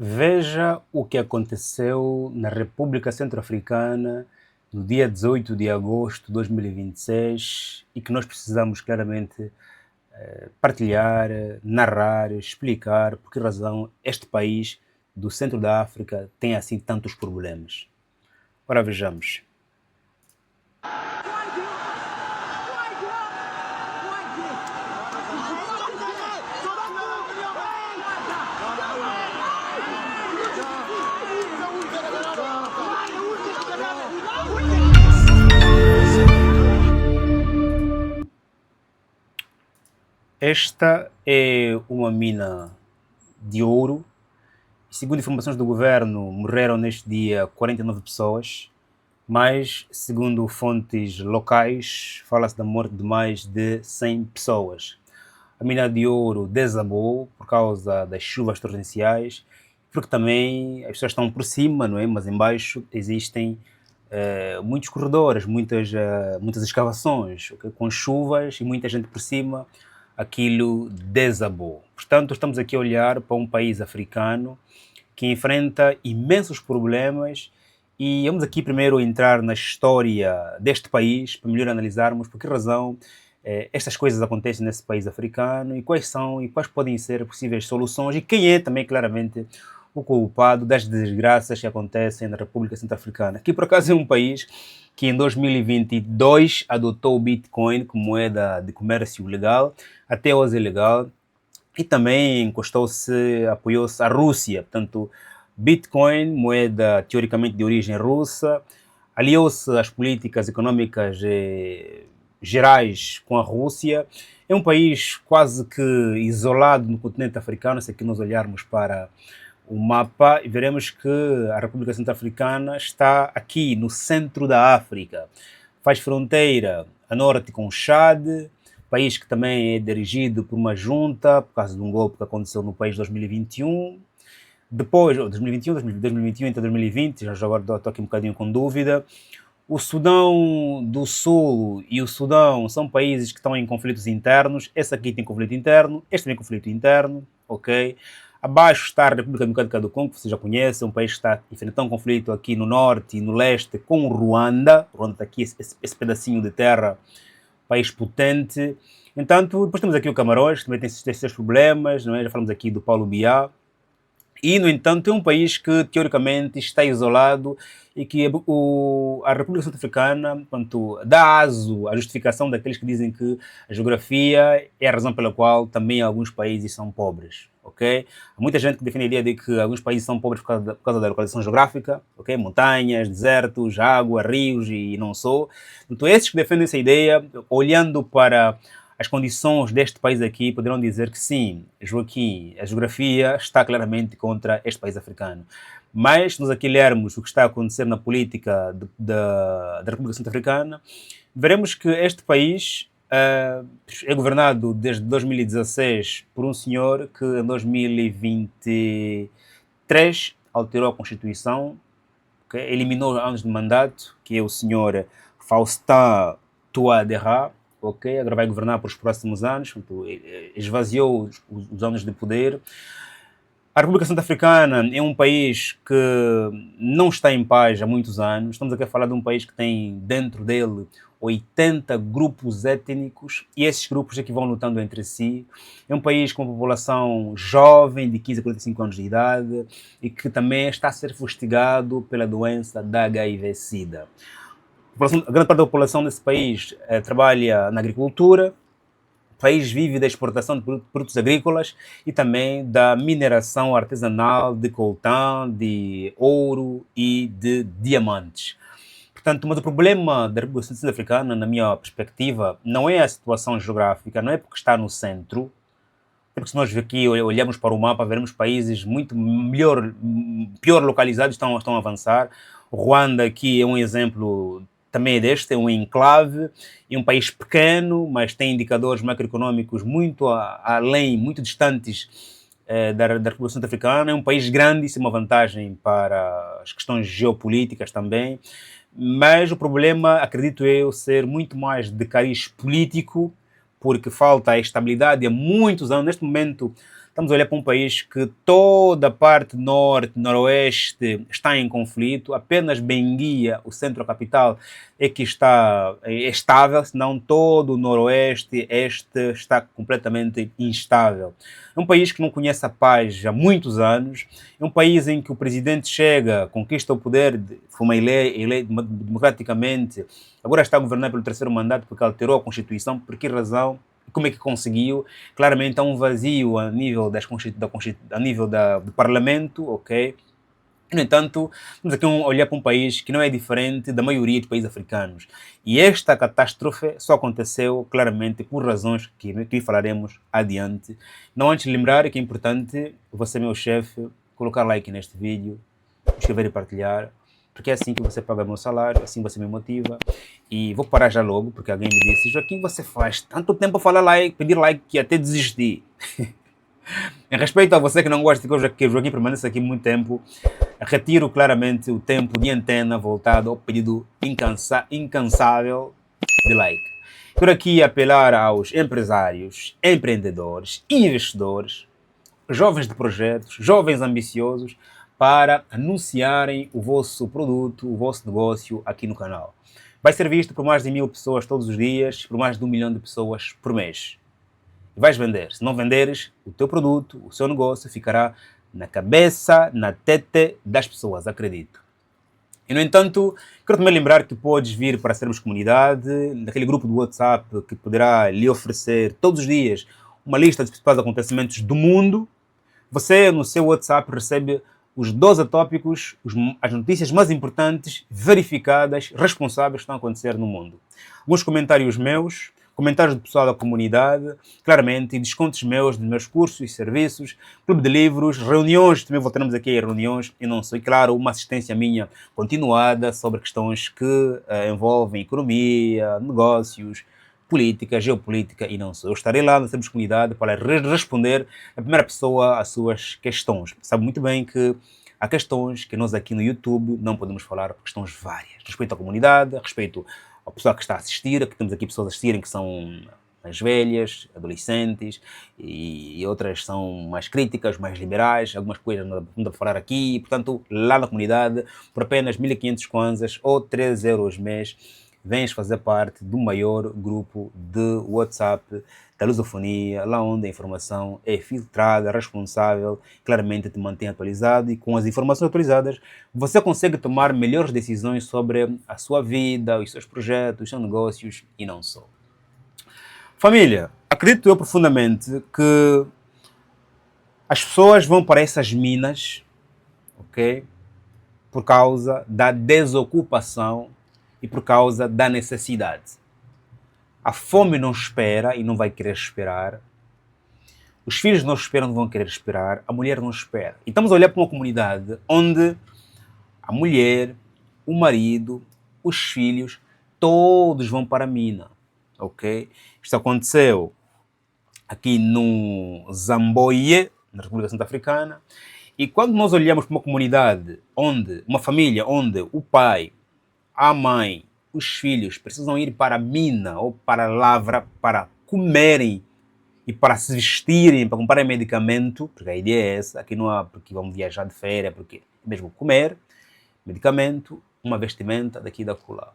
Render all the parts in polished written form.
Veja o que aconteceu na República Centro-Africana no dia 18 de agosto de 2026 e que nós precisamos claramente partilhar, narrar, explicar por que razão este país do centro da África tem assim tantos problemas. Ora, vejamos. Esta é uma mina de ouro. Segundo informações do governo, morreram neste dia 49 pessoas, mas, segundo fontes locais, fala-se da morte de mais de 100 pessoas. A mina de ouro desabou por causa das chuvas torrenciais, porque também as pessoas estão por cima, não é? Mas embaixo existem muitos corredores, muitas escavações, okay? Com chuvas e muita gente por cima, aquilo desabou. Portanto, estamos aqui a olhar para um país africano que enfrenta imensos problemas e vamos aqui primeiro entrar na história deste país para melhor analisarmos por que razão estas coisas acontecem nesse país africano e quais são e quais podem ser possíveis soluções e quem é também claramente o culpado das desgraças que acontecem na República Centro-Africana, que por acaso é um país que em 2022 adotou o Bitcoin como moeda de comércio legal, até hoje é legal, e também encostou-se, apoiou-se à Rússia, portanto, Bitcoin, moeda teoricamente de origem russa, aliou-se às políticas econômicas gerais com a Rússia. É um país quase que isolado no continente africano, se aqui nós olharmos para o mapa, veremos que a República Centro-Africana está aqui no centro da África. Faz fronteira a norte com o Chad, país que também é dirigido por uma junta, por causa de um golpe que aconteceu no país em 2021. Depois, 2021, 2021 até 2020, já agora estou aqui um bocadinho com dúvida. O Sudão do Sul e o Sudão são países que estão em conflitos internos. Esse aqui tem conflito interno, este tem conflito interno, ok? Abaixo está a República Democrática do Congo, que vocês já conhecem, um país que está enfrentando um conflito aqui no norte e no leste com o Ruanda. Ruanda está aqui, esse pedacinho de terra, país potente. Entanto, depois temos aqui o Camarões, que também tem seus problemas, não é? Já falamos aqui do Paulo Biá. E, no entanto, é um país que, teoricamente, está isolado e que a República Centro-Africana dá aso à justificação daqueles que dizem que a geografia é a razão pela qual também alguns países são pobres. Okay? Há muita gente que defende a ideia de que alguns países são pobres por causa da localização geográfica, okay? Montanhas, desertos, água, rios e não só. Então, esses que defendem essa ideia, olhando para as condições deste país aqui, poderão dizer que sim, Joaquim, a geografia está claramente contra este país africano. Mas, se nós aqui lermos o que está a acontecer na política da República Centro-Africana, veremos que este país é governado desde 2016 por um senhor que em 2023 alterou a Constituição, okay? Eliminou anos de mandato, que é o senhor Faustin Touadéra, ok? Agora vai governar para os próximos anos, esvaziou os anos de poder. A República Centro-Africana é um país que não está em paz há muitos anos. Estamos aqui a falar de um país que tem dentro dele 80 grupos étnicos e esses grupos é que vão lutando entre si. É um país com uma população jovem, de 15 a 45 anos de idade e que também está a ser fustigado pela doença da HIV-Sida. A grande parte da população desse país trabalha na agricultura. O país vive da exportação de produtos agrícolas e também da mineração artesanal de coltã, de ouro e de diamantes. Portanto, mas o problema da República Centro-Africana, na minha perspectiva, não é a situação geográfica, não é porque está no centro, porque se nós aqui olhamos para o mapa, veremos países muito pior localizados estão a avançar. O Ruanda aqui é um exemplo também é deste, é um enclave, é um país pequeno, mas tem indicadores macroeconómicos muito além, muito distantes da República Centro-Africana. É um país grande, isso é uma vantagem para as questões geopolíticas também, mas o problema, acredito eu, ser muito mais de cariz político, porque falta a estabilidade há muitos anos. Neste momento, Estamos a olhar para um país que toda a parte norte, noroeste está em conflito, apenas Benguia, o centro capital, é que é estável, senão todo o noroeste, este está completamente instável. É um país que não conhece a paz há muitos anos, é um país em que o presidente chega, conquista o poder, foi eleito democraticamente, agora está a governar pelo terceiro mandato porque alterou a Constituição. Por que razão? Como é que conseguiu? Claramente há um vazio a nível, do Parlamento, ok? No entanto, estamos aqui a olhar para um país que não é diferente da maioria dos países africanos. E esta catástrofe só aconteceu claramente por razões que falaremos adiante. Não antes de lembrar que é importante você, meu chefe, colocar like neste vídeo, escrever e partilhar, porque é assim que você paga meu salário, assim você me motiva. E vou parar já logo, porque alguém me disse: Joaquim, você faz tanto tempo a falar like, pedir like, que até desisti. Em respeito a você que não gosta que o Joaquim permaneça aqui muito tempo, retiro claramente o tempo de antena voltado ao pedido incansável de like. Quero aqui apelar aos empresários, empreendedores, investidores, jovens de projetos, jovens ambiciosos, para anunciarem o vosso produto, o vosso negócio aqui no canal. Vai ser visto por mais de 1000 pessoas todos os dias, por mais de 1 milhão de pessoas por mês. E vais vender. Se não venderes, o teu produto, o seu negócio ficará na cabeça, na tete das pessoas, acredito. E, no entanto, quero também lembrar que podes vir para sermos comunidade, naquele grupo do WhatsApp que poderá lhe oferecer todos os dias uma lista dos principais acontecimentos do mundo. Você, no seu WhatsApp, recebe os 12 tópicos, as notícias mais importantes, verificadas, responsáveis que estão a acontecer no mundo. Alguns comentários meus, comentários do pessoal da comunidade, claramente, e descontos meus, dos meus cursos e serviços, clube de livros, reuniões, também voltaremos aqui a reuniões, e não sei, claro, uma assistência minha continuada sobre questões que envolvem economia, negócios, política, geopolítica e não só. Eu estarei lá na Temos Comunidade para responder a primeira pessoa às suas questões. Sabe muito bem que há questões que nós aqui no YouTube não podemos falar, por questões várias. Respeito à comunidade, respeito ao pessoal que está a assistir, que temos aqui pessoas a assistirem que são mais velhas, adolescentes, e outras são mais críticas, mais liberais, algumas coisas não dá para falar aqui, portanto, lá na comunidade, por apenas 1500 kwanzas ou 3 euros mês, vens fazer parte do maior grupo de WhatsApp da lusofonia, lá onde a informação é filtrada, responsável, claramente te mantém atualizado, e com as informações atualizadas você consegue tomar melhores decisões sobre a sua vida, os seus projetos, os seus negócios e não só. Família, acredito eu profundamente que as pessoas vão para essas minas, ok? Por causa da desocupação e por causa da necessidade. A fome não espera e não vai querer esperar. Os filhos não esperam, não vão querer esperar. A mulher não espera. E estamos a olhar para uma comunidade onde a mulher, o marido, os filhos, todos vão para a mina. Ok? Isto aconteceu aqui no Zamboie, na República Centro-Africana. E quando nós olhamos para uma comunidade onde, uma família onde o pai, a mãe, os filhos precisam ir para a mina ou para a lavra para comerem e para se vestirem, para comprarem medicamento, porque a ideia é essa, aqui não há porque vão viajar de férias, porque é mesmo comer, medicamento, uma vestimenta daqui e da acolá.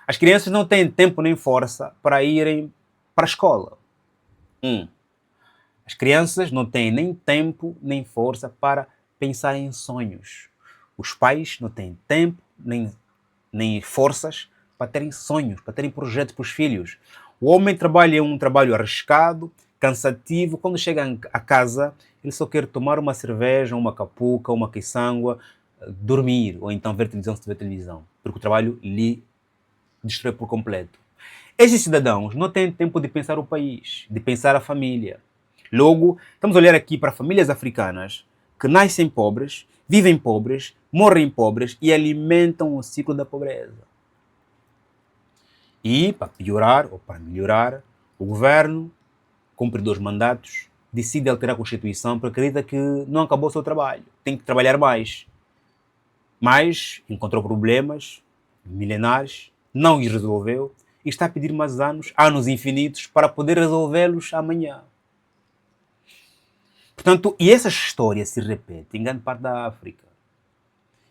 As crianças não têm tempo nem força para irem para a escola. As crianças não têm nem tempo nem força para pensar em sonhos. Os pais não têm tempo nem forças para terem sonhos, para terem projetos para os filhos. O homem trabalha um trabalho arriscado, cansativo. Quando chega a casa, ele só quer tomar uma cerveja, uma capuca, uma quiçangua, dormir, ou então ver televisão se tiver televisão, porque o trabalho lhe destrói por completo. Esses cidadãos não têm tempo de pensar o país, de pensar a família. Logo, estamos a olhar aqui para famílias africanas que nascem pobres, vivem pobres, morrem pobres e alimentam o ciclo da pobreza. E, para piorar ou para melhorar, o governo, cumpridor dos mandatos, decide alterar a Constituição porque acredita que não acabou o seu trabalho, tem que trabalhar mais. Mas encontrou problemas milenares, não os resolveu e está a pedir mais anos infinitos, para poder resolvê-los amanhã. Portanto, e essa história se repete em grande parte da África.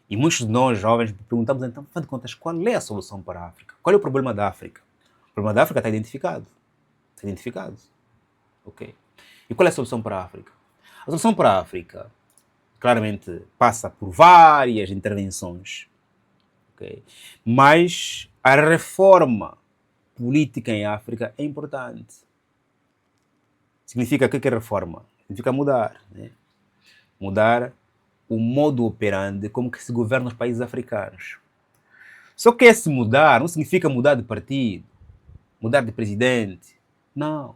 E muitos de nós, jovens, perguntamos então, afinal de contas, qual é a solução para a África? Qual é o problema da África? O problema da África está identificado. Está identificado. Ok. E qual é a solução para a África? A solução para a África, claramente, passa por várias intervenções. Okay? Mas a reforma política em África é importante. Significa que é reforma? Significa mudar. Né? Mudar o modo operandi como que se governa os países africanos. Só que esse mudar não significa mudar de partido, mudar de presidente. Não.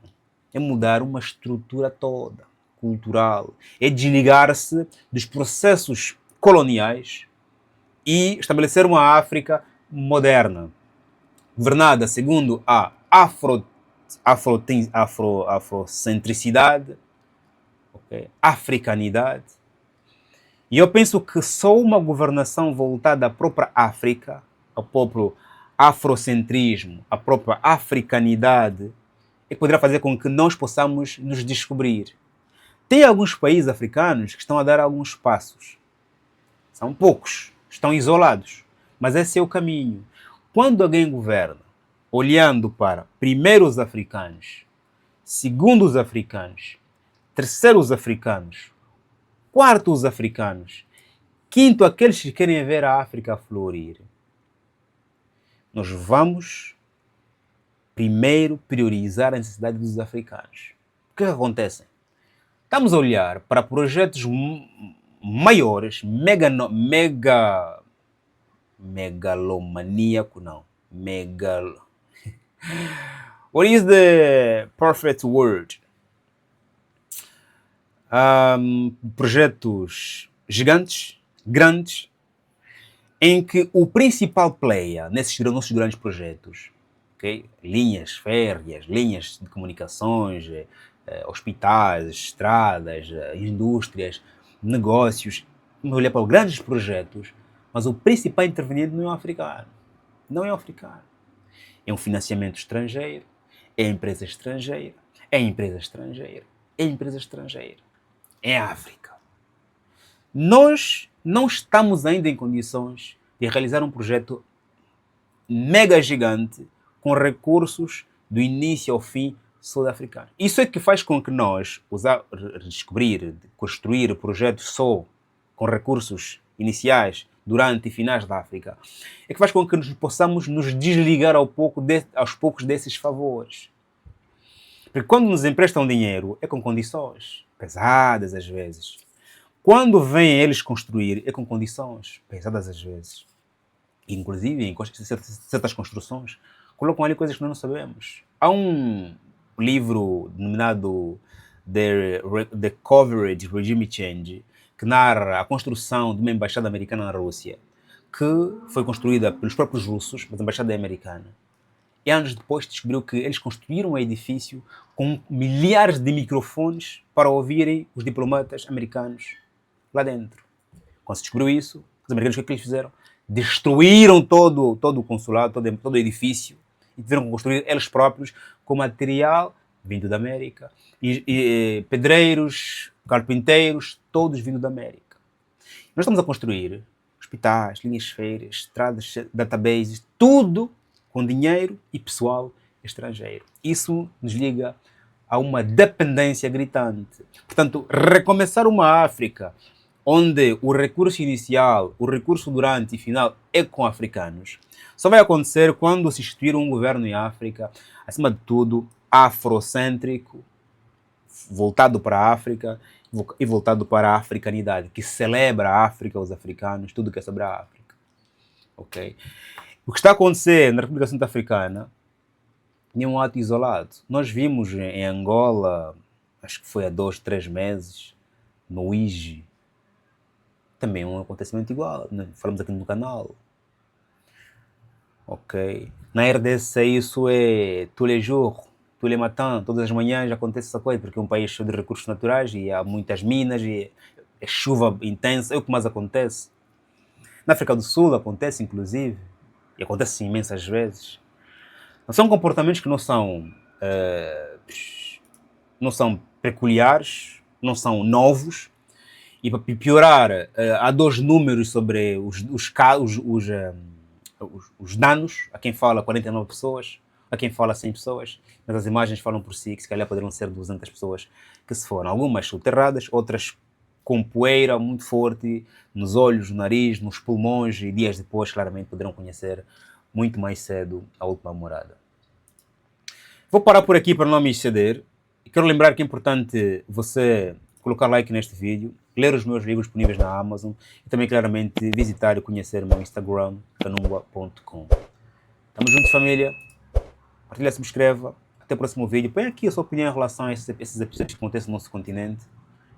É mudar uma estrutura toda, cultural. É desligar-se dos processos coloniais e estabelecer uma África moderna, governada segundo a afrocentricidade, okay? Africanidade. E eu penso que só uma governação voltada à própria África, ao próprio afrocentrismo, à própria africanidade, é que poderá fazer com que nós possamos nos descobrir. Tem alguns países africanos que estão a dar alguns passos. São poucos, estão isolados. Mas esse é o caminho. Quando alguém governa, olhando para primeiro os africanos, segundo os africanos, terceiro os africanos, quarto os africanos, quinto aqueles que querem ver a África florir, nós vamos primeiro priorizar a necessidade dos africanos. O que acontece? Estamos a olhar para projetos maiores, megalomaníaco, não. What is the perfect word? Projetos gigantes, grandes, em que o principal player nesses nossos grandes projetos, okay? Linhas férreas, linhas de comunicações, hospitais, estradas, indústrias, negócios, vamos olhar para os grandes projetos, mas o principal interveniente não é o africano. Não é o africano. É um financiamento estrangeiro, é empresa estrangeira, é empresa estrangeira, é empresa estrangeira. É a África. Nós não estamos ainda em condições de realizar um projeto mega gigante com recursos do início ao fim sul-africano. Isso é que faz com que nós descobrir, construir projetos só com recursos iniciais durante e finais da África, é que faz com que nós possamos nos desligar aos poucos desses favores. Porque quando nos emprestam dinheiro, é com condições pesadas às vezes. Quando vêm eles construir, é com condições pesadas às vezes. Inclusive, em certas construções, colocam ali coisas que nós não sabemos. Há um livro denominado The Coverage Regime Change, que narra a construção de uma embaixada americana na Rússia, que foi construída pelos próprios russos, mas a embaixada é americana. E anos depois descobriu que eles construíram um edifício com milhares de microfones para ouvirem os diplomatas americanos lá dentro. Quando se descobriu isso, os americanos o que eles fizeram? Destruíram todo o consulado, todo o edifício, e tiveram que construir eles próprios com material vindo da América. E pedreiros, carpinteiros, todos vindo da América. Nós estamos a construir hospitais, linhas férreas, estradas, databases, tudo com dinheiro e pessoal estrangeiro. Isso nos liga a uma dependência gritante. Portanto, recomeçar uma África onde o recurso inicial, o recurso durante e final é com africanos, só vai acontecer quando se instituir um governo em África, acima de tudo, afrocêntrico, voltado para a África e voltado para a africanidade, que celebra a África, os africanos, tudo que é sobre a África. Okay? O que está a acontecer na República Centro-Africana é um ato isolado. Nós vimos em Angola, acho que foi há 2, 3 meses, no IGE, também um acontecimento igual, né? Falamos aqui no canal. Ok. Na RDC isso é tous les jours, tous les matins, todas as manhãs acontece essa coisa, porque é um país cheio de recursos naturais e há muitas minas e é chuva intensa, é o que mais acontece. Na África do Sul acontece, inclusive, e acontece imensas vezes. São comportamentos que não são peculiares, não são novos. E para piorar, há 2 números sobre os danos, a quem fala 49 pessoas, a quem fala 100 pessoas, mas as imagens falam por si, que se calhar poderão ser 200 pessoas que se foram. Algumas soterradas, outras com poeira muito forte nos olhos, no nariz, nos pulmões, e dias depois claramente poderão conhecer muito mais cedo a última morada. Vou parar por aqui para não me exceder. Quero lembrar que é importante você colocar like neste vídeo, ler os meus livros disponíveis na Amazon e também, claramente, visitar e conhecer o meu Instagram, kanungwa.com. Tamo juntos, família. Partilha, subscreva. Até o próximo vídeo. Põe aqui a sua opinião em relação a esses episódios que acontecem no nosso continente.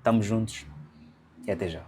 Tamo juntos e até já.